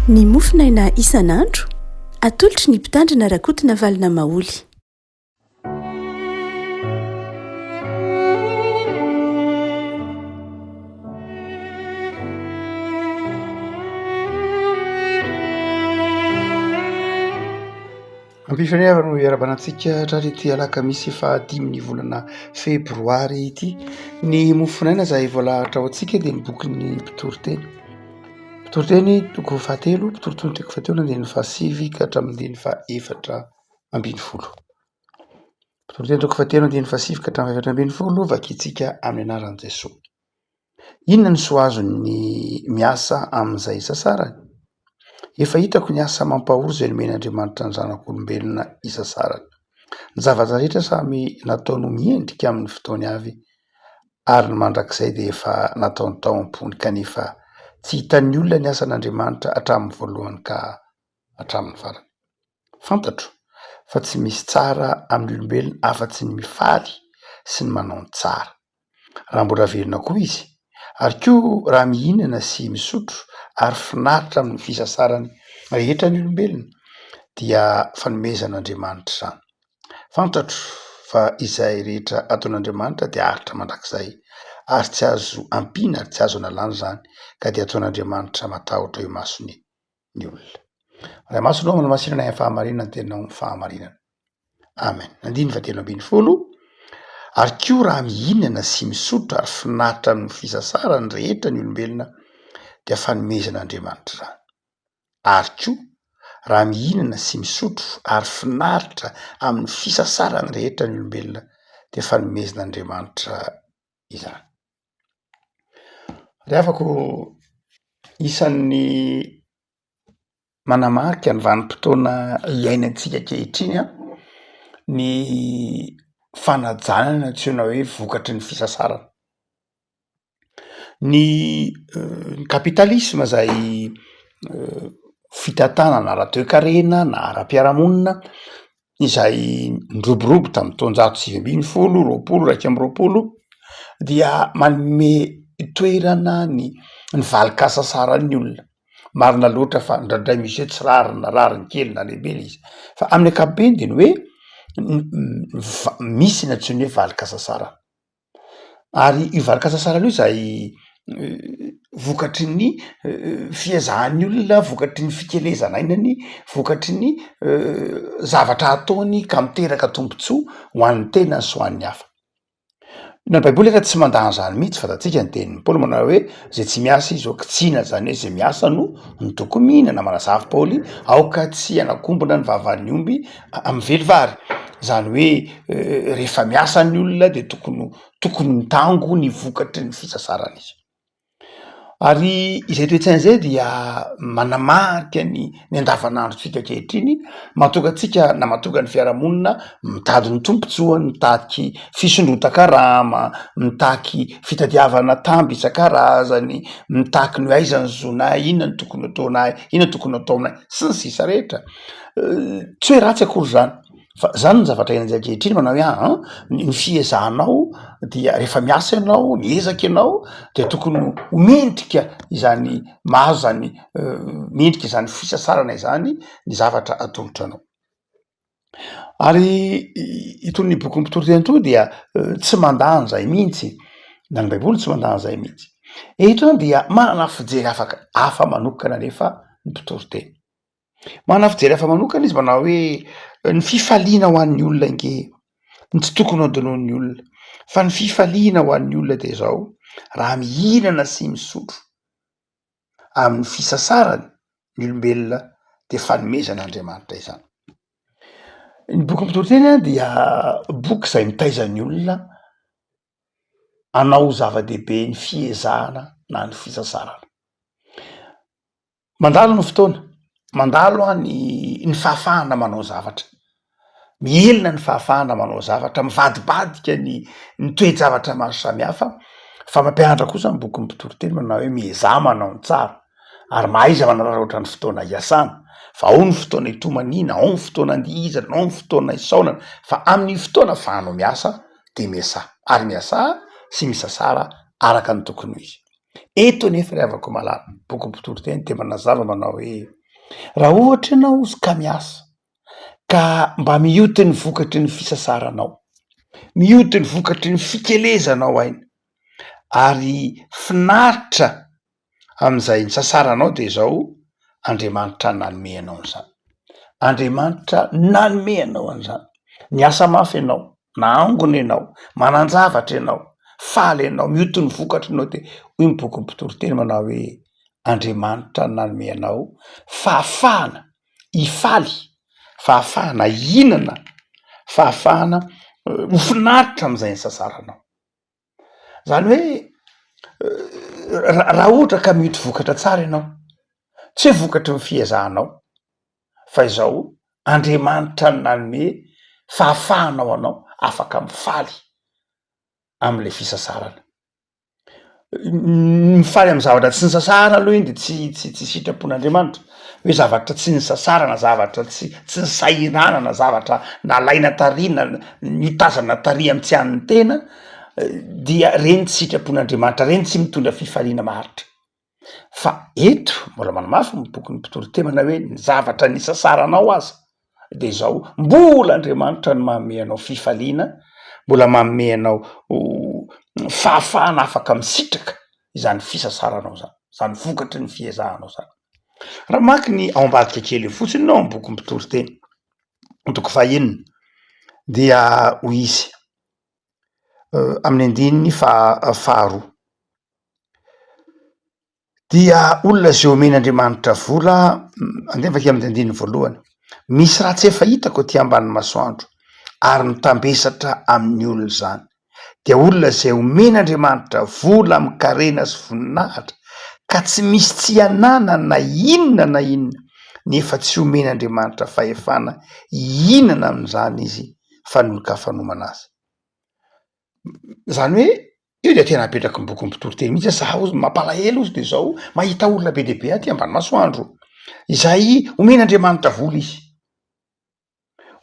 Ny mofinaina isan'andro atolotry ny mpitandrina rakotina valina maoly. Ampifaniava no iarabanantsika hatrarity alakamisy fahadimy volana febroary ity. Ny mofinaina izay voalahatra ao antsika dia ny bokin'ny mpitoriteny. Mpitoriteny toko fahatelo, mpitoriteny toko fahatelo andiny fahasivy ka hatramin'ny fahaefatra ambin'ny folo. Mpitoriteny toko fahatelo andiny fahasivy ka hatramin'ny fahaefatra ambin'ny folo, vakintsika amin'ny anaran'i Jesosy. Inona ny soazony miasa amin'izay sasarany? Efa hitako ny asa mampahory izay nomen'Andriamanitra ny zanak'olombelona isasarany. Ny zavatra rehetra samy nataony miendrika amin'ny fotoany avy, ary ny mandrakizay dia efa nataony tao am-pony, kanefa tsy hitan'ny olona ny asan'Andriamanitra hatramin'ny voalohany ka hatramin'ny farany. Fantatro fa tsy misy tsara amin'ny olombelona afa-tsy ny mifaly sy ny manao ny tsara, raha mbola velona koa izy, ary koa raha mihinana sy misotro ary finaritra amin'ny fisasarany rehetra ny olombelona, dia fanomezan'Andriamanitra izany. Fantatro fa izay rehetra ataon'Andriamanitra dia aritra mandrakizay, ary tsy azo ampiana ary tsy azo analàna izany, ka dia ataon'Andriamanitra matahotra eo masony ny olona. Ray maso no manamasina ny fahamarinana tenao ny fahamarinana. Amen. Andiny fahatelo ambin'ny folo. Ary koa raha mihinana sy misotro ary finaritra amin'ny fisasarany rehetra ny olombelona, dia fanomezan'Andriamanitra izany. Ary koa raha mihinana sy misotro ary finaritra amin'ny fisasarany rehetra ny olombelona, dia fanomezan'Andriamanitra izany. Ry afako isan'ny manamarika ny vanim-potoana iainantsika ankehitriny ny fanajanana antsoina hoe vokatry ny fisasarana. Ny kapitalisma izay fitantanana na ara-toe-karena na ara-piarahamonina izay niroborobo tamin'ny taonjato sivy ambin'ny folo, roapolo, raika amby roapolo, dia manome toerana ny valik'asasaran'ny olona. Marina loatra fa ndraindray misy hoe tsy rarina, rariny kely na lehibe le izy, fa amin'ny ankapobeny dia ny hoe misy ny antsoina hoe valik'asasarana. Ary io valik'asasarana io izay vokatry ny fiazahan'ny olona, vokatry ny fikelezanainany, vokatry ny zavatra ataony ka miteraka tombotsoa ho an'ny tenany sy ho an'ny hafa. Na ny baiboly efa tsy mandàna izany mihitsy, fantatsika ny tenin'ny Paoly manao hoe izay tsy miasa izy aoka tsina, izany hoe izay miasa no tokony mihinana. Manazava Paoly aoka tsy anakombona ny vavan'ny omby amin'ny velivary, izany hoe rehefa miasa ny olona dia tokony mitango ny vokatry ny fisasarana izy. Ary izay toe-tsaina izay dia manamarika ny andavanandrontsika ankehitriny, mahatonga antsika na mahatonga ny fiarahamonina mitady ny tombotsoa, mitaky fisondrotan-karama, mitaky fitadiavana tamby isan-karazany, mitaky ny aiza ny zonay, inona ny tokony ataonay, inona tokony atao aminay, sy ny sisa rehetra. Tsy hoe ratsy akory izany, fa izany ny zavatra iainantsika ankehitriny, manao hoe ny fiezahanao dia rehefa miasa ianao, miezaka ianao, dia tokony mendrika izany mahazo izany mendrika izany fisasarana izany ny zavatra atolotranao. Ary itony boky mpitoriteny itony dia tsy mandàna izay mihitsy, na ny baiboly tsy mandàna izay mihitsy. Eto dia manana fijery hafa manokana nefa ny mpitoriteny. Manana fijery hafa manokana izy, manao hoe ny fifaliana ho an'ny olona inge, ny tsy tokony andinoan'ny olona, fa ny fifaliana ho an'ny olona dia izao: raha mihinana sy misotro amin'ny fisasarany ny olombelona, dia fanomezan'Andriamanitra izany. Ny boky mpitoriteny dia boky izay mitaiza ny olona hanao zava-dehibe ny fiezahana na ny fisasarana. Mandalo ny fotoana, mandalo ny fahafahana manao zavatra, mielina ny fahafahana manao zavatra, mivadibadika ny toe-javatra maro samihafa, fa mampianatra kosa ny boky mpitoriteny manao hoe miezah manao ny tsara, ary mahaiza manararaotra ohatran'ny fotoana hiasana. Fa ao ny fotoana hitomanina, ao ny fotoana andihizana, ao ny fotoana hisaonana, fa amin'ny fotoana ahafahanao miasa dia miasa, ary miasa sy misasara araka ny tokony ho izy. Eto nefa ry havako malala, boky mpitoriteny dia manazava manao hoe raha ohatra ianao ka miasa ka mba mioty ny vokatry ny fisasaranao, mioty ny vokatry ny fikelezanao ainy, ary finaritra am'izay ny sasaranao de zao Andriamanitra nanome anao an'izany. Andriamanitra nanome anao an'izany. Niasa mafy ianao, naangona ianao, manan-javatra ianao, faly ianao, mioty ny vokatry anao de hoy ny boky ny mpitoriteny manao hoe Andriamanitra nanome anao fahafahana hifaly, fahafahana hinana, fahafahana ho finaritra am'izay ny sasaranao. Zany hoe raha ohatra ka mioty vokatra tsara ianao, tsy hoe vokatry ny fiezahanao fa izao Andriamanitra nanome fahafahanao anao afaka mifaly am'le fisasarana. Mifaly amy zavatra tsy ny sasarana aloha iny de tsy sitrapon'Andriamanitra hoe zavatra tsy ny sasarana, zavatra tsy ny sahiranana, zavatra nalaina tarina, nitazana tary amy tsy an'ny tena, dia reny tsy sitrapon'Andriamanitra, reny tsy mitondra fifaliana maharitra. Fa eto mbola manamafy ny boky ny mpitoritena hoe ny zavatra ny sasaranao aza de zao mbola Andriamanitra ny manome anao fifaliana, mbola manome anao fahafahana afaka misitraka izany fisasaranao zany, zany vokatry ny fiezahanao zany. Raha maky ny ao ambadika kely fotsiny nao amin'ny boky ny mpitoriteny toko fahaenina dia hoy izy amin'ny andininy faharoa, dia olona zay omen'Andriamanitra vola, andeha vaky amin'ny andininy voalohany, misy raha tsy efa hitako aty ambany masoandro ary mitambesatra amin'ny olona zany, dia olona zay omen'Andriamanitra vola mikarena sy voninahitra ka tsy misy tsy anana na inona nefa tsy omen'Andriamanitra fahefana inana am'izany izy fa noloka-fanomana azy. Zany hoe io de tena apetraky ny boky ny mpitoriteny mihitsy zaho mampalahelo izy de zao mahita olona be deabe aty ambany masoandro izay omen'Andriamanitra vola izy,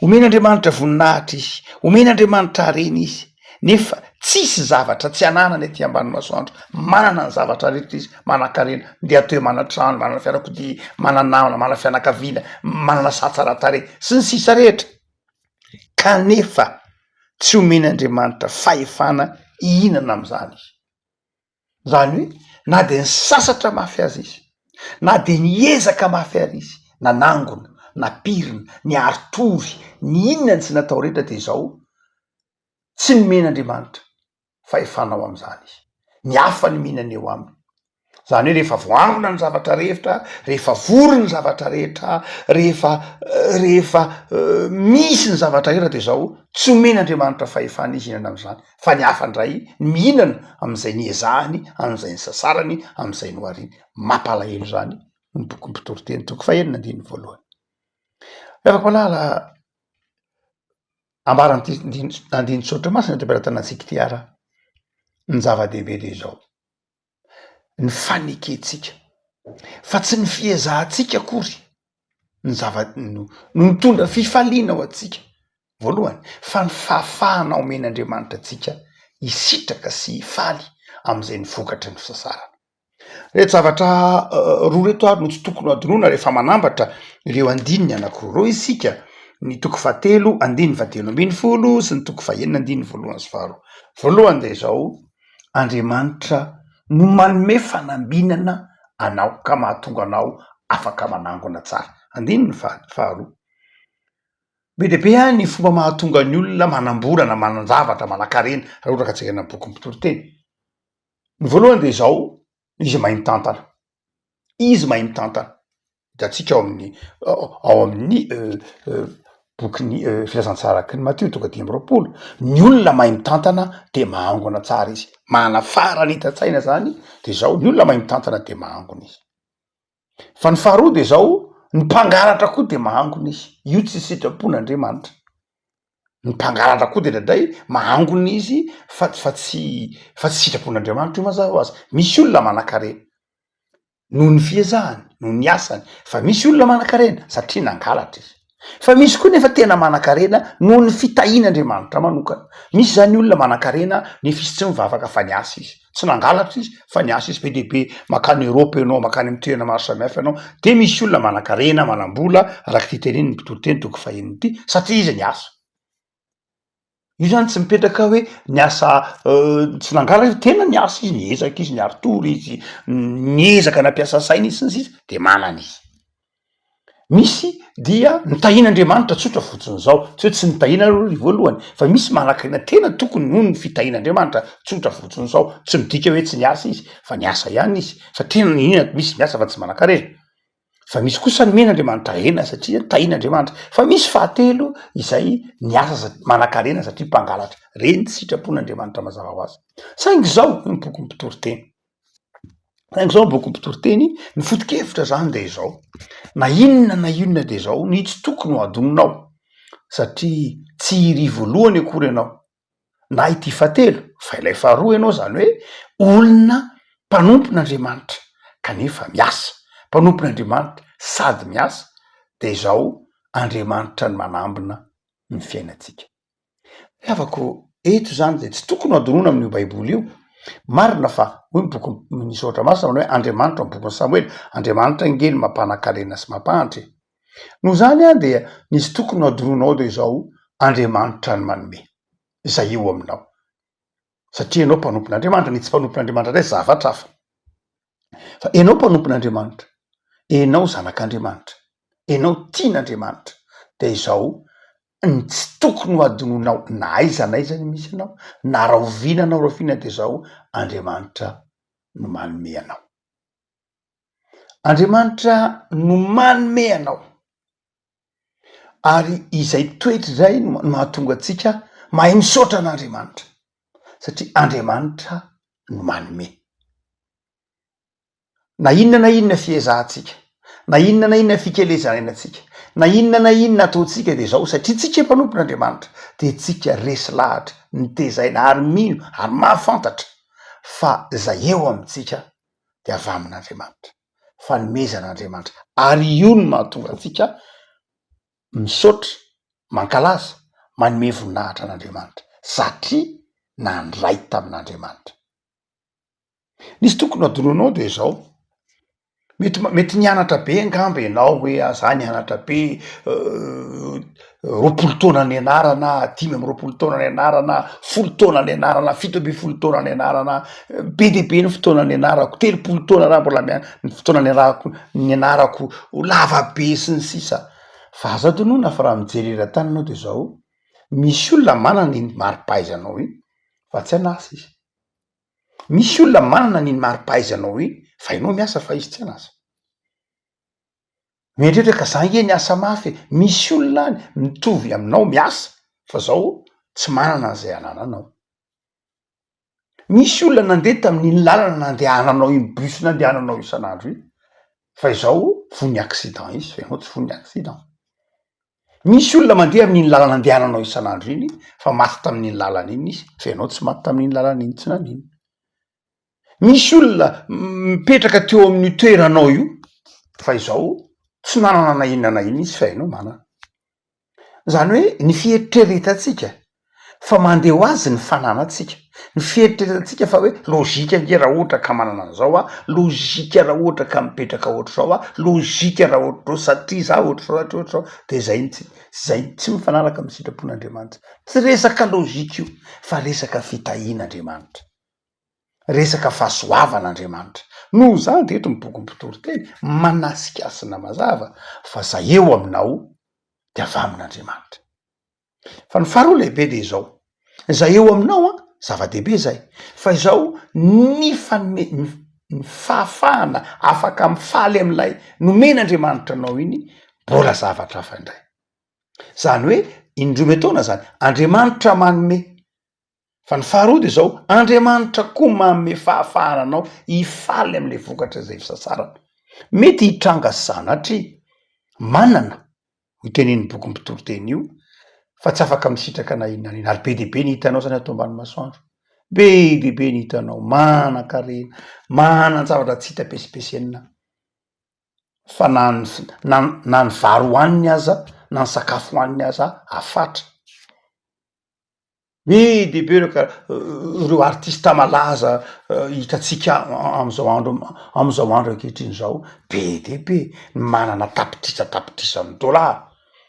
omen'Andriamanitra voninahitra izy, omen'Andriamanitra harena izy, nefa tsisy zavatra tsy ananany aty ambany masoandro, manana ny zavatra rehetra izy, manan-karena, ndeha atoe mana-trano, manana fiarakodia, manana-namana, manana fianakaviana, manana asa tsara-tarehy sy ny sisa rehetra, kanefa tsy omen'Andriamanitra fahefana inana am'izany izy. Zany hoe na de ny sasatra mafy azy izy, na de niezaka mafy ary izy, nanangona, napirina, niaritory, ny inona tsy natao rehetra de zao tsy nomen'Andriamanitra fahefanao am'izany izy, ny hafa ny mihinana eo aminy. Zany hoe rehefa voangona ny zavatra rehetra, rehefa vory ny zavatra rehetra, rehefa misy ny zavatra rehetra de zao tsy omen'Andriamanitra fahefana izy inana am'izany, fa ny hafa ndray mihinana am'izay niezahany, am'izay ny sasarany, am'izay nohariny. Mampalahelo zany ny boky ny mpitoriteny toko fahaenina andininy voalohany. Afaka malala ambara andiny tsotra masina de mpiara antsika ty ara ny zava-dehibe de zao ny faneketsika, fa tsy ny fiezahantsika akory ny mitondra fifaliana ao atsika voalohany, fa ny fahafahana omen'Andriamanitra atsika hisitraka sy hifaly am'izay ny vokatry ny fisasarana. Reto zavatra roa reto ary no tsy tokony adinoina rehefa manambatra ireo andininy anankiroa isika, ny toko fahatelo andininy fahatelo ambin'ny folo sy ny toko fahaenina andininy voalohany sy faharoa. Voalohany de zao Andriamanitra no manome fanambinana anao ka mahatonga anao afaka manangona tsara. Andininy faharoa, be deabe ny fomba mahatonga ny olona manambolana, manan-javatra, manan-karena raha ohatra ka tsaina ny boky ny mpitoriteny. Ny voalohany de zao izy mahay mitantana, izy mahay mitantana, hitantsika ao amin'ny boky filazantsara araky ny Matio toko 10:20, ny olona mahay mitantana de mahangona tsara izy, mana farany hitan-tsaina zany de zao ny olona mahay mitantana de mahangona izy. Fa ny faharoa de zao ny mpangalatra koa de mahangona izy, io tsy sitrapon'Andriamanitra. Ny mpangalatra koa de ndraindray mahangona izy fa tsy sitrapon'Andriamanitra io mazava ho azy. Misy olona manan-karena noho ny fiezahany, noho ny asany, fa misy olona manan-karena satria nangalatra izy. fa misy koa nefa tena manan-karena noho ny fitahian'andriamanitra manokana. Misy zany olona manan-karena nefa izy tsy mivavaka fa niasa izy, tsy nangalatra izy fa niasa izy be deaibe makany Eropa ianao, makany amy toerana maro samihafa ianao. De misy olona manan-karena manam-bola araky ty teneny ny mpitolo teny toko faheniny ty satria izy niasa. Io zany tsy mipetraka hoe niasa tsy nangalatra, tena niasa izy, niezaka izy, niary tory izy, niezaka nampiasa saina izy sy ny sisa de manana izy. Misy dia nitahian'andriamanitra tsotra fotsiny zao, tsy hoe tsy nitahiana aloha ry voalohany, fa misy manan-karena tena tokony noho ny fitahian'andriamanitra tsotra fotsiny zao, tsy midika hoe tsy niasa izy fa niasa ihany izy fa tena ina misy miasa fa tsy manan-karena. Fa misy kosa ny men'andriamanitra hena satria tahian'andriamanitra, fa misy fahatelo izay niasa manan-karena satria mpangalatra, reny tsy sitrapon'andriamanitra mazava ho azy. Saingy zao ny boky mpitoroteny, saingy zao ny boky mpitoroteny ny foto-kevitra zany de zao: na inona de zao ny tsy tokony ho adoninao satria tsy iry voalohany akory ianao, na ity fahatelo fa ilay faharoa ianao, zany hoe olona mpanompon'andriamanitra kanefa miasa, mpanompon'andriamanitra sady miasa, de zao andriamanitra ny manambina ny fiainatsika. Afako eto zany de tsy tokony ho adonona amin'io baiboly io. Marina fa hoy ny boky nisoratra masina manao hoe andriamanitra ny bokon'ny Samoely, andriamanitra ngely mampana-karena sy mampahantry. Noho zany a de nisy tokony ho adononao de zao andriamanitra ny manome zay eo aminao, satria ianao mpanompon'andriamanitra, ny tsy mpanompon'andriamanitra ndray zavatra hafa, fa ianao mpanompon'andriamanitra, ianao zanak'andriamanitra, ianao tian'andriamanitra, de zao ny tsy tokony ho adononao na aiza naizany misy anao, na rahoviana anao rahoviana, de zao andriamanitra no manome anao, andriamanitra no manome anao. Ary izay toetra zay no mahatonga atsika mahay misaotra an'andriamanitra satria andriamanitra no manome. Na inona fiezahantsika, na inona fikelezanainatsika, na inona ataotsika de zao satria tsika mpanompon'andriamanitra de tsika resy lahatra nitezaina ary mino ary mahafantatra fa zay eo amitsika de avy amin'andriamanitra, fanomezan'andriamanitra, ary io no mahatonga atsika misaotra, mankalaza, manome voninahitra an'andriamanitra satria nandray tamin'andriamanitra. Nisy tokony adonanao de zao mety nianatra be angamba ianao hoe za nianatra be, 20 taona ny anarana, 5 taona ny anarana, 10 taona ny anarana, 7 taona ny anarana, be deaibe ny fotoana ny anarako, 3 taona raha mbola ny fotoana ny anarako lava be sy ny sisa. Fa aza adonona fa raha mijery eran-tany anao de zao misy olona manana iny maripahaizanao iny fa tsy anasa izy, misy olona manana niny maripahaizanao iny fa ianao miasa fa izy tsy anasa. Mieritreritra ka za nge niasa mafy, misy olona any mitovy aminao miasa fa zao tsy manana an'izay anananao. Misy olona nandeha tamin'iny lalana nandehananao iny bus nandehananao isan'andro iny fa izao von'ny accident izy fa ianao tsy von'ny accident. Misy olona mandeha amin'iny lalana nandehananao isan'andro iny fa maty tamin'iny lalana iny izy fa ianao tsy maty tamin'iny lalana iny tsy nanino. Misy olona mipetraka teo amin'ny toeranao io fa izao tsy nanana na inona izy fa ianao manana. Zany hoe ny fieritreretantsika fa mandeha ho azy ny fananatsika, ny fieritreretantsika fa hoe lôzika nge raha ohatra ka manana an'izao lôzika raha ohatra ka mipetraka ohatr'izao lôzika raha ohatr'izao satria za ohatr'izao de zay tsy mifanaraka amin'ny sitrapon'andriamanitra. Tsy resaka lôzika io fa resaka fitahian'andriamanitra, resaka fahasoavan'andriamanitra. Noho zany de eto miboky mpitoroteny manasikasina mazava fa zay eo aminao de avy amin'andriamanitra. Fa ny faharoa lehibe de zao, zay eo aminao zava-dehibe zay, fa izao ny fahafahana afaka mifaly am'lay nomen'andriamanitra anao iny mbola zavatra hafa indray. Zany hoe indroa metaona zany, andriamanitra manome, fa ny faharoa de zao andriamanitra koa manome fahafahana anao hifaly am'le vokatra zay fisasarana. Mety hitranga sanatry manana hitenen'ny boky mpitoroteny io fa tsy afaka misitraka na inona nina, ary be deaibe ny hitanao zany atao ambany masoandro, be deaibe ny hitanao manan-karena, manan-javatra tsy hita pesipesienina, fa na ny vary hoaniny aza na ny sakafo hoaniny aza afatra. Be dehibe reo artista malaza hitatsika am'izao andro ankehitriny zao, be dehibe manana tapitrisany dollara.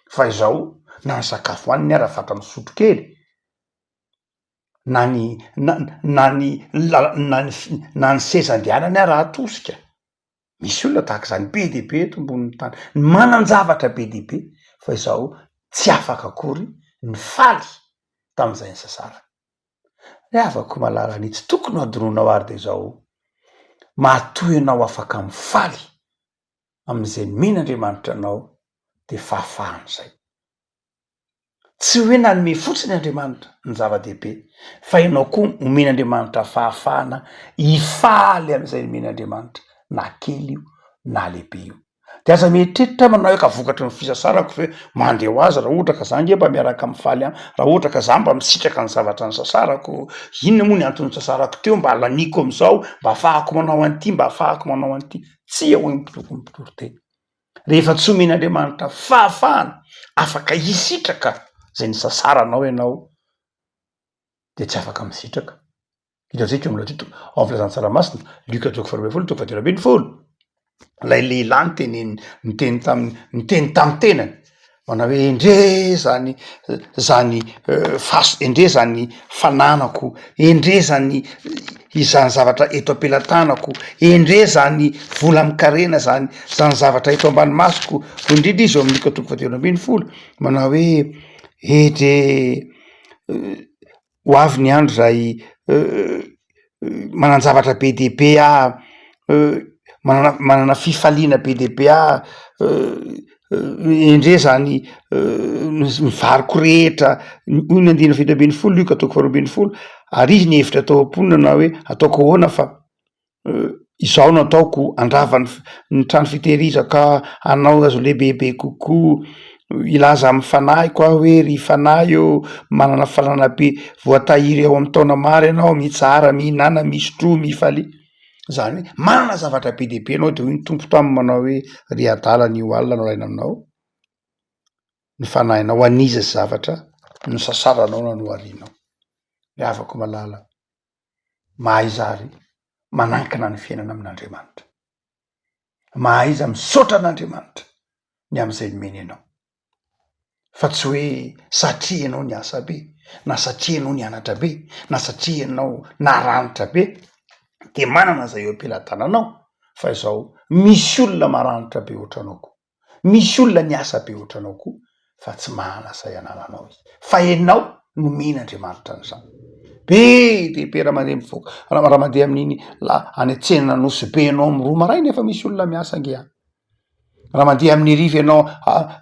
Fa izao na ny sakafo hoaniny ara afatra misotro kely, na ny seza andehanany ara atosika. Misy olona tahaka zany be dehibe eto ambonin'ny tany, manan-javatra be dehibe, fa izao tsy afaka akory ny faly tam'izay ny sasara. Avako malala ny tsy tokony adronao ary de zao matoy anao afaka mifaly am'izay men'Andriamanitra anao de fahafahany zay. Tsy hoe nanome fotsiny Andriamanitra ny zava-dehibe, fa ianao koa omen'Andriamanitra fahafahana hifaly am'izay men'Andriamanitra, na kely io na lehibe io. De aza mieritreritra manao hoe ka vokatry ny fisasarako hoe mandeha ho azy raha ohatra ka za nge mba miaraka mifaly any, raha ohatra ka za mba misitraka ny zavatra ny sasarako, inona moa ny antony sasarako teo mba alaniko am'izao, mba ahafahako manao an'ity, mba ahafahako manao an'ity. Tsy ahoy mipitoko teny. Rehefa tsy omen'Andriamanitra fahafahana afaka hisitraka zay ny sasaranao ianao, de tsy afaka misitraka. Hitantsika milatito ao amin'ny filazan'ny tsaramasina, Luka 2:20-20. Lay lehilahy niteny tamy tenany, manao hoe endre zany endre zany fananako, endre zany izany zavatra eto ampelantanako, endre zany vola mikarena zany zavatra eto ambany masoko. Indrindra izy eo amin'ny Luka 2:20, manao hoe endre ho avy ny andro zay manan-javatra be dehibe manana fifaliana be dehibe endre zany mivariko rehetra. Hoy ny 9:20 Luka 2:20, ary izy ny hevitra atao am-ponina na hoe ataoko ahoana fa izao no ataoko andrava ny trano fitehirizaka, anao azo lehibebe kokoa, ilaza amin'ny fanahy koa hoe ry fanahy io manana falana be, voatahiry eo amin'ny taona maro ianao, mitsara, mihinana, misotro, mifaly. Zany hoe manana zavatra be dehibe anao de hoy ny tompo taminy manao hoe ry adala ny alina no alaina aminao, ny fanahinao aniza sy zavatra, ny sasaranao na no arianao. Le avako malala mahaiza ary manankina ny fiainana amin'Andriamanitra, mahaiza misaotra an'Andriamanitra ny am'izay nomeny anao, fa tsy hoe satria ianao ny asa be, na satria ianao ny anatra be, na satria ianao naranitra be de manana zay eo am-pelantananao. Fa izao misy olona maranitra be ohatranao koa, misy olona ny asa be ohatranao koa, fa tsy manana zay anananao izy, fa ianao nomen'Andriamanitra an'izany. Be dehibe raha mandeha amin'iny any an-tsena nosy be ianao amy 2 maraina efa misy olona miasa nge any. Raha mandeha amin'ny rivo ianao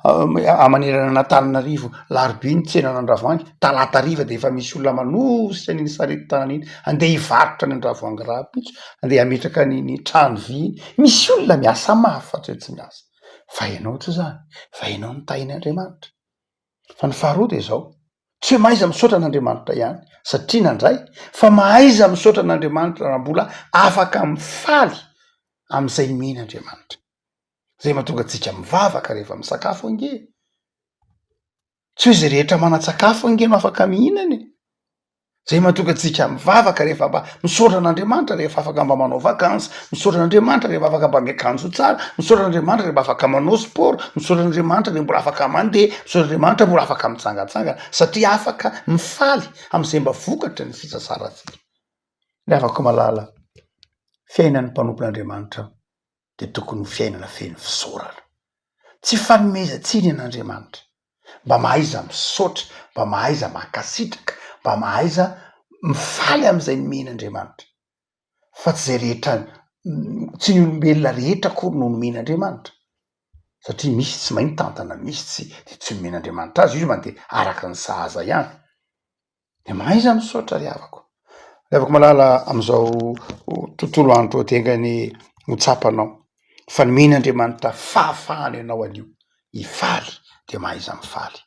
amanerana an'Antananarivo, larobia ny tsena n'Andravoahangy, talata riva de efa misy olona manosy an'iny sarety tanana iny, andeha hivarotra ny Andravoahangy rapitso, andeha hametraka ny trano vy. Misy olona miasa mafy fa tsy miasa. Fa ianao tsy zany, fa ianao no tahin'Andriamanitra. Fa ny faharoa de zao, tsy hoe mahaiza misaotra an'Andriamanitra ihany satria nandray, fa mahaiza misaotra an'Andriamanitra raha mbola afaka mifaly am'izay men'Andriamanitra. Zay mahatonga antsika mivavaka rehefa misakafo ange. Tsy hoe zay rehetra manan-tsakafo ange no afaka mihinana. Zay mahatonga antsika mivavaka rehefa mba misaotra an'Andriamanitra rehefa afaka mba manao vakansy, misaotra an'Andriamanitra rehefa afaka mba miakanjo tsara, misaotra an'Andriamanitra rehefa afaka manao sport, misaotra an'Andriamanitra rehefa mbola afaka mandeha, misaotra an'Andriamanitra mbola afaka mitsangatsangana, satria afaka mifaly am'izay mba vokatra ny fisasarantsika. Le afaka malala fiainan'ny mpanompon'Andriamanitra de tokony ho fiainana feno fisaorana, tsy fanomezan-tsiny an'Andriamanitra, mba mahaiza misaotra, mba mahaiza mankasitraka, mba mahaiza mifaly am'izay nomen'Andriamanitra. Fa tsy zay rehetra, tsy ny olombelona rehetra akory no nomen'Andriamanitra, satria misy tsy mahay mitantana, misy tsy nomen'Andriamanitra azy, izy mandeha araka ny sahaza ihany. De mahaiza misaotra ry havako. Le avako malala am'izao tontolo andro tengany ho tsapanao, fa nomen'Andriamanitra fahafahana ianao anio hifaly, de mahaiza mifaly.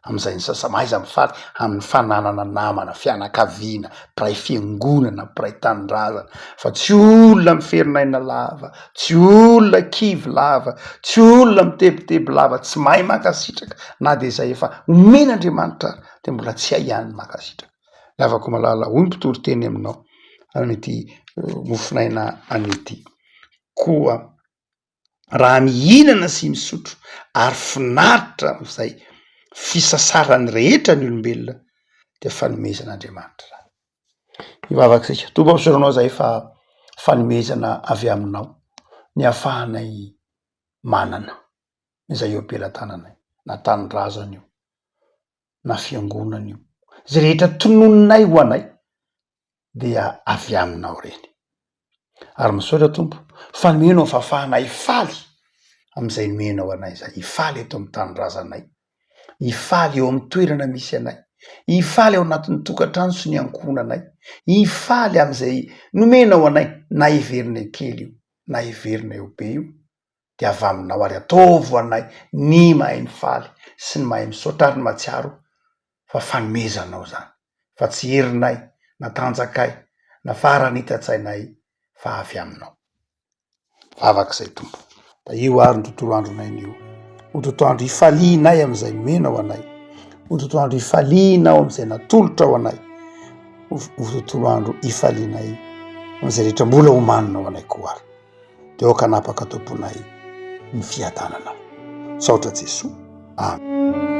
am'izay ny sasa mahaiza mifaly amin'ny fananana namana fianakaviana mpiray fiangonana mpiray tanindrazana fa tsy olona miferinaina lava tsy olona kivy lava tsy olona mitebiteby lava tsy mahay makasitraka na de zay efa omen'Andriamanitra de mbola tsy hay ihany makasitraka. Lavako malala hoy mpitory teny aminao an'ity mofinaina an'ity koa raha mihinana sy misotro ary finaritra am'izay fisasarany rehetra ny olombelona de fanomezan'Andriamanitra. Ivavakasika toba misoranao zay fa fanomezana avy aminao ny ahafahanay manana izay eo am-pelantananay na tanindrazana io na fiangonana io zay rehetra tononinay ho anay dia avy aminao reny. Ary misaotra Tompo fanomenao fa ahafahanay faly am'izay nomenao anay zay, hifaly eto amin'ny tanindrazanay, hifaly eo amin'ny toerana misy anay, hifaly ao anatin'ny tokantrano sy ny ankohonanay, hifaly am'izay nomenao anay na heverinay kely io na heverinay eo be io de avy aminao ary ataovo anay ny mahay mifaly sy ny mahay misaotra ary ny matsiaro fa fanomezanao zany fa tsy herinay na tanjakay na faranita-tsainay fa avy aminao. Vavak'izay Tompo da io ary ny tontolo andronay io ho tontolo andro hifalinay am'izay menao anay, ho tontolo andro hifalinao am'izay natolotra ao anay, ho tontolo andro hifalinay am'izay rehetra mbola homaninao anay koa ary de ao kanapaka tomponay ny fiadananao. Saotra Jesoa. Amen.